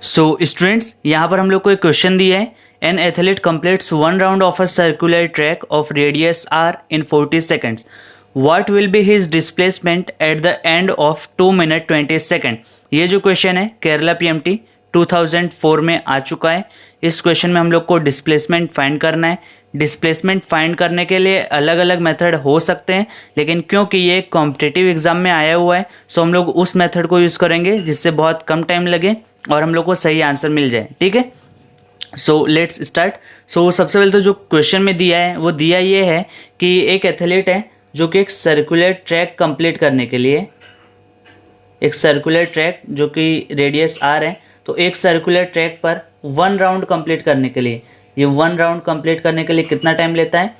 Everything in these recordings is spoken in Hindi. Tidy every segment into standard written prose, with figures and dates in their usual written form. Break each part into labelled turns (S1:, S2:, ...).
S1: सो स्टूडेंट्स, यहाँ पर हम लोग को एक क्वेश्चन दिया है। An athlete completes one round of a circular track of radius R in 40 seconds. What will be his displacement at the end of 2 minute 20 second. ये जो क्वेश्चन है केरला पीएमटी 2004 में आ चुका है। इस क्वेश्चन में हम लोग को डिस्प्लेसमेंट फाइंड करना है। डिस्प्लेसमेंट फाइंड करने के लिए अलग अलग मेथड हो सकते हैं, लेकिन क्योंकि ये कॉम्पिटिटिव एग्जाम में आया हुआ है सो हम लोग उस मेथड को यूज़ करेंगे जिससे बहुत कम टाइम लगे और हम लोग को सही आंसर मिल जाए। ठीक है, सो लेट्स स्टार्ट। सो सबसे पहले तो जो क्वेश्चन में दिया है वो दिया ये है कि एक एथलीट है जो कि एक सर्कुलर ट्रैक कंप्लीट करने के लिए, एक सर्कुलर ट्रैक जो कि रेडियस आर है, तो एक सर्कुलर ट्रैक पर वन राउंड कंप्लीट करने के लिए, ये वन राउंड कंप्लीट करने के लिए कितना टाइम लेता है?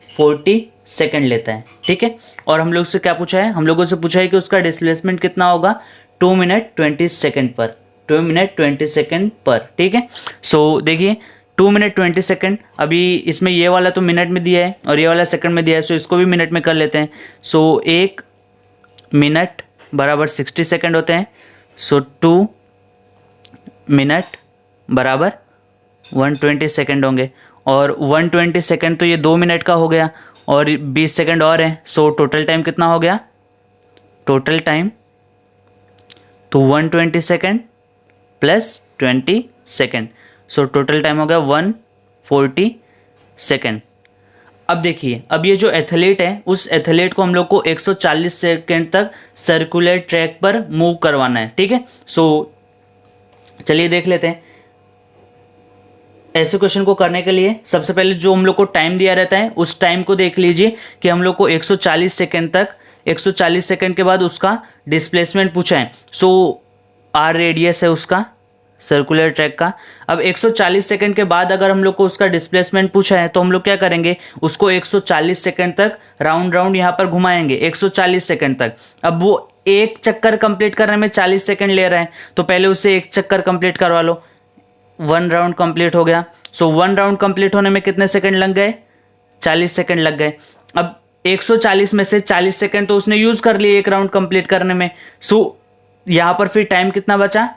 S1: 40 सेकेंड लेता है। ठीक है, और हम लोग से क्या पूछा है? हम लोगों से पूछा है कि उसका डिस्प्लेसमेंट कितना होगा? 2 मिनट 20 सेकेंड पर, 2 मिनट 20 सेकेंड पर। ठीक है, सो देखिए 2 मिनट 20 सेकेंड, अभी इसमें ये वाला तो मिनट में दिया है और ये वाला सेकंड में दिया है, सो इसको भी मिनट में कर लेते हैं। सो 1 मिनट बराबर 60 सेकेंड होते हैं। सो 2 मिनट बराबर 120 सेकेंड होंगे, और 120 सेकेंड तो ये 2 मिनट का हो गया और 20 सेकेंड और है। सो टोटल टाइम कितना हो गया? टोटल टाइम तो 120 second plus 20 second, so total time हो गया 140 सेकेंड। अब देखिए, अब ये जो एथलीट है उस एथलीट को हम लोग को 140 सेकेंड तक सर्कुलर ट्रैक पर मूव करवाना है। ठीक है, सो चलिए देख लेते हैं। ऐसे क्वेश्चन को करने के लिए सबसे पहले जो हम लोग को टाइम दिया रहता है उस टाइम को देख लीजिए कि हम लोग को 140 सेकेंड तक, 140 सेकेंड के बाद उसका डिस्प्लेसमेंट पूछा है। सो आर रेडियस है उसका सर्कुलर ट्रैक का। अब 140 सेकेंड के बाद अगर हम लोग को उसका डिस्प्लेसमेंट पूछा है तो हम लोग क्या करेंगे? उसको 140 सेकेंड तक राउंड राउंड यहाँ पर घुमाएंगे, 140 सेकेंड तक। अब वो एक चक्कर कंप्लीट करने में 40 सेकेंड ले रहा है, तो पहले उसे एक चक्कर कंप्लीट करवा लो। 1 राउंड कंप्लीट हो गया। सो 1 राउंड कंप्लीट होने में कितने सेकेंड लग गए? 40 सेकेंड लग गए। अब 140 में से 40 सेकेंड तो उसने यूज कर लिए एक राउंड कंप्लीट करने में। सो यहां पर फिर टाइम कितना बचा?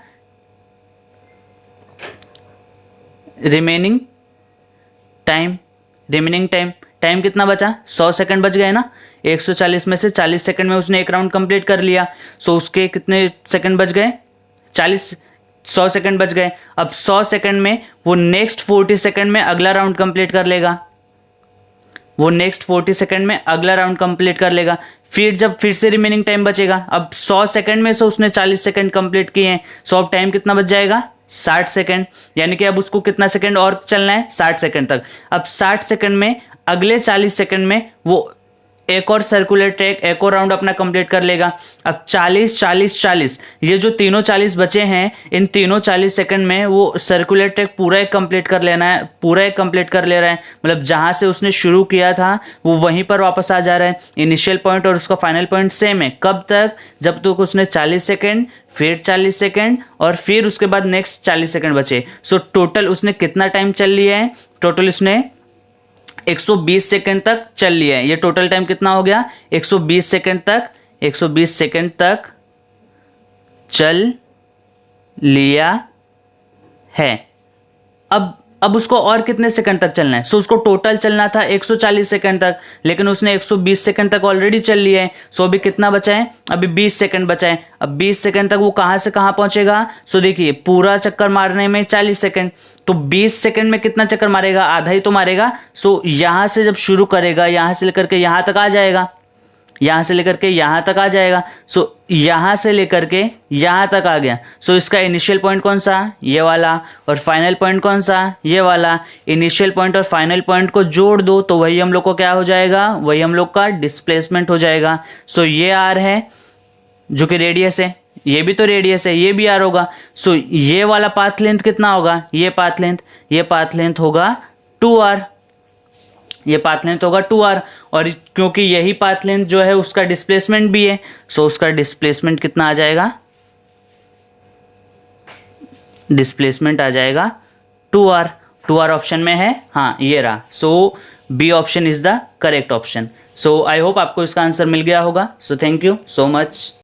S1: रिमेनिंग टाइम, टाइम कितना बचा? 100 सेकंड बच गए ना। 140 में से 40 सेकंड में उसने एक राउंड कंप्लीट कर लिया, सो उसके कितने सेकंड बच गए? 100 सेकंड बच गए। अब 100 सेकंड में वो नेक्स्ट 40 सेकंड में अगला राउंड कंप्लीट कर लेगा, वो नेक्स्ट 40 सेकंड में अगला राउंड कंप्लीट कर लेगा। फिर जब फिर से रिमेनिंग टाइम बचेगा, अब 100 सेकंड में से उसने 40 सेकंड कंप्लीट किए हैं, सो अब टाइम कितना बच जाएगा? 60 सेकंड। यानी कि अब उसको कितना सेकंड और चलना है? 60 सेकंड तक। अब 60 सेकंड में अगले 40 सेकंड में वो एक और सर्कुलर ट्रैक, एक और राउंड अपना कंप्लीट कर लेगा। अब 40 40 40, ये जो तीनों 40 बचे हैं, इन तीनों 40 सेकंड में वो सर्कुलर ट्रैक पूरा एक कंप्लीट कर लेना है, पूरा एक कंप्लीट कर ले रहा है। मतलब जहां से उसने शुरू किया था वो वहीं पर वापस आ जा रहा है। इनिशियल पॉइंट और उसका फाइनल पॉइंट सेम है। कब तक? जब तक उसने 40 सेकेंड, फिर 40 सेकेंड और फिर उसके बाद नेक्स्ट 40 सेकेंड बचे। सो टोटल उसने कितना टाइम चल लिया है? टोटल उसने 120 सेकंड तक चल लिया है। ये टोटल टाइम कितना हो गया? 120 सेकंड तक, 120 सेकंड तक चल लिया है। अब उसको और कितने सेकंड तक चलना है? सो उसको टोटल चलना था 140 सेकंड तक, लेकिन उसने 120 सेकंड तक ऑलरेडी चल लिया है। सो अभी कितना बचा है? अभी 20 सेकंड बचा है। अब 20 सेकंड तक वो कहां से कहां पहुंचेगा? सो देखिए, पूरा चक्कर मारने में 40 सेकंड, तो 20 सेकंड में कितना चक्कर मारेगा? आधा ही तो मारेगा। सो यहां से जब शुरू करेगा, यहां से लेकर के यहां तक आ जाएगा, यहां से लेकर के यहां तक आ जाएगा। सो यहां से लेकर के यहां तक आ गया। सो इसका इनिशियल पॉइंट कौन सा? ये वाला। और फाइनल पॉइंट कौन सा? ये वाला। इनिशियल पॉइंट और फाइनल पॉइंट को जोड़ दो तो वही हम लोग को क्या हो जाएगा? वही हम लोग का डिस्प्लेसमेंट हो जाएगा। सो ये आर है जो कि रेडियस है, ये भी तो रेडियस है, ये भी आर होगा। सो ये वाला पाथ लेंथ कितना होगा? ये पाथ लेंथ होगा 2r, ये पाथ लेंथ होगा 2r। और क्योंकि यही पाथ लेंथ जो है उसका डिस्प्लेसमेंट भी है, सो उसका डिस्प्लेसमेंट कितना आ जाएगा? डिस्प्लेसमेंट आ जाएगा 2r। 2r ऑप्शन में है, हाँ ये रहा। So B option is the correct option. So I hope आपको इसका आंसर मिल गया होगा। So thank you so much.